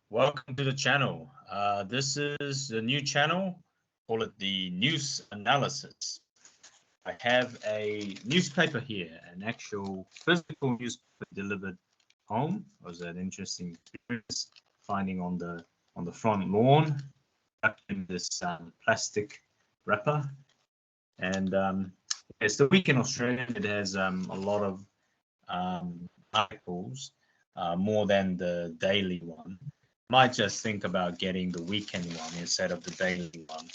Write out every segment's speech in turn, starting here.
Welcome to the channel. This is a new channel, call it the News Analysis. I have a newspaper here, an actual physical newspaper delivered home. It was an interesting experience finding on the front lawn, tucked in this plastic wrapper. And it's the week in Australia. It has a lot of articles, more than the daily one. Might just think about getting the weekend one instead of the daily one.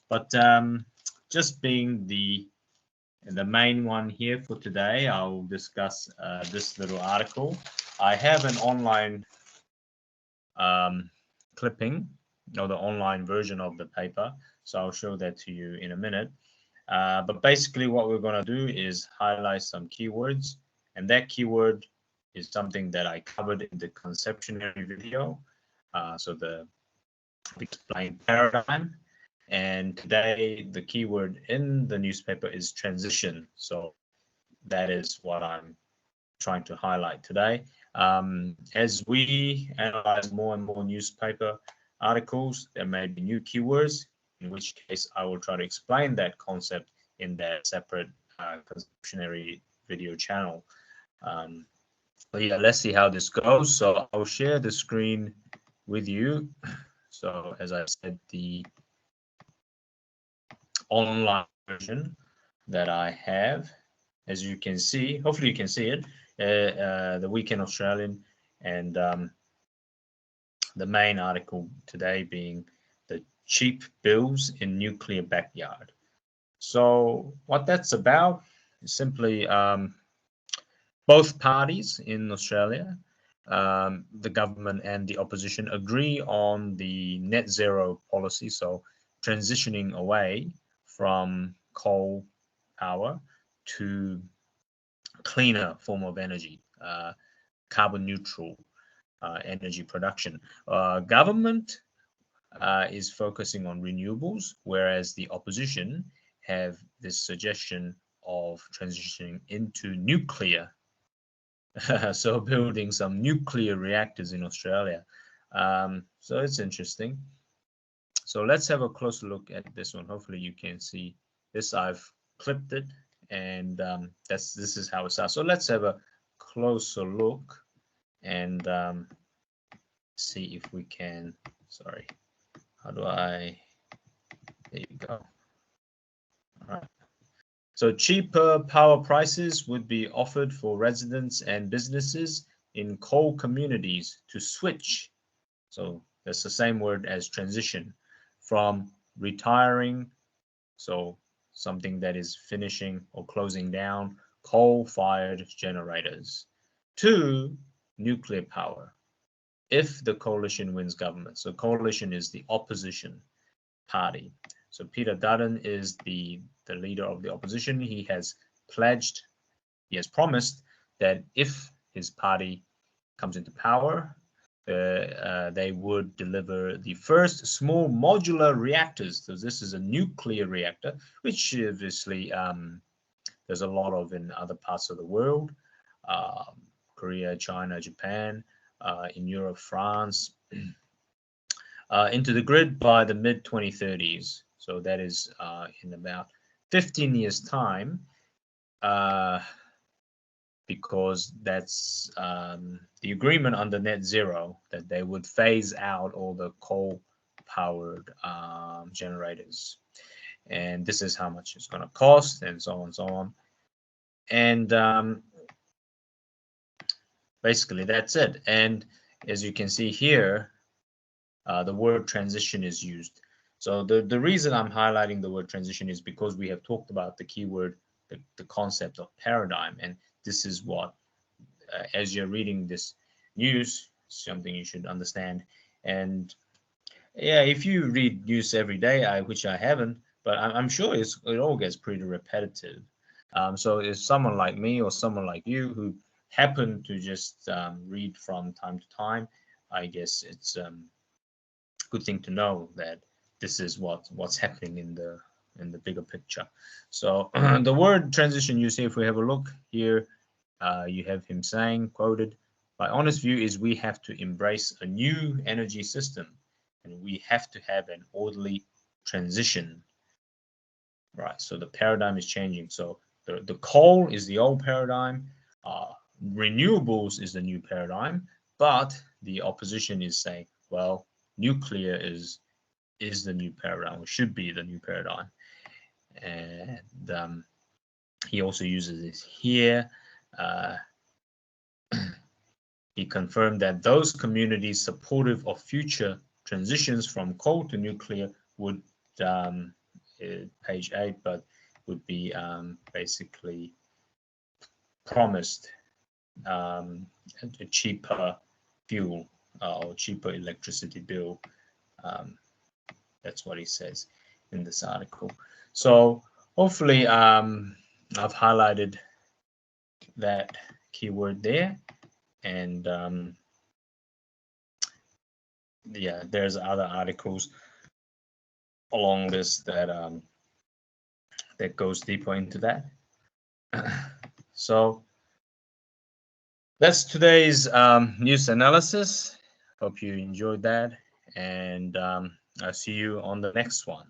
But just being the main one here for today, I'll discuss this little article. I have an online clipping, or the online version of the paper, so I'll show that to you in a minute. But basically what we're going to do is highlight some keywords, and that keyword is something that I covered in the conceptionary video. So the explained paradigm, and today the keyword in the newspaper is transition. So that is what I'm trying to highlight today. As we analyze more and more newspaper articles, there may be new keywords, in which case I will try to explain that concept in that separate conceptionary video channel. But yeah, let's see how this goes. So I'll share the screen with you. So as I said, the online version that I have, as you can see, hopefully you can see it, the Weekend Australian, and the main article today being the cheap bills in nuclear backyard. So what that's about is simply both parties in Australia, the government and the opposition, agree on the net zero policy, so transitioning away from coal power to cleaner form of energy, carbon neutral energy production. Government is focusing on renewables, whereas the opposition have this suggestion of transitioning into nuclear. So building some nuclear reactors in Australia. So it's interesting. So let's have a closer look at this one. Hopefully you can see this. I've clipped it, and this is how it starts. So let's have a closer look and see if we can. Sorry, how do I? There you go. All right. So cheaper power prices would be offered for residents and businesses in coal communities to switch. So that's the same word as transition, from retiring, so something that is finishing or closing down coal-fired generators, to nuclear power if the coalition wins government. So coalition is the opposition party. So Peter Dutton is the leader of the opposition. He has promised that if his party comes into power, they would deliver the first small modular reactors. So this is a nuclear reactor, which obviously there's a lot of in other parts of the world, Korea, China, Japan, in Europe, France, into the grid by the mid-2030s. So that is in about 15 years' time, because that's the agreement under net zero, that they would phase out all the coal-powered generators. And this is how much it's going to cost, and so on and so on. And basically, that's it. And as you can see here, the word transition is used. So the reason I'm highlighting the word transition is because we have talked about the keyword, the concept of paradigm. And this is what, as you're reading this news, something you should understand. And yeah, if you read news every day, which I haven't, but I'm sure it all gets pretty repetitive. So if someone like me or someone like you who happen to just read from time to time, I guess it's good thing to know that this is what's happening in the bigger picture. So the word transition you see, if we have a look here, you have him saying, quoted, My honest view is we have to embrace a new energy system, and we have to have an orderly transition. Right, so the paradigm is changing. So the coal is the old paradigm, renewables is the new paradigm, but the opposition is saying, well, nuclear is the new paradigm, or should be the new paradigm. And he also uses this here. He confirmed that those communities supportive of future transitions from coal to nuclear would, page 8, but would be basically promised a cheaper fuel or cheaper electricity bill. That's what he says in this article. So hopefully I've highlighted that keyword there, and yeah, there's other articles along this that that goes deeper into that. So that's today's news analysis. Hope you enjoyed that, and I'll see you on the next one.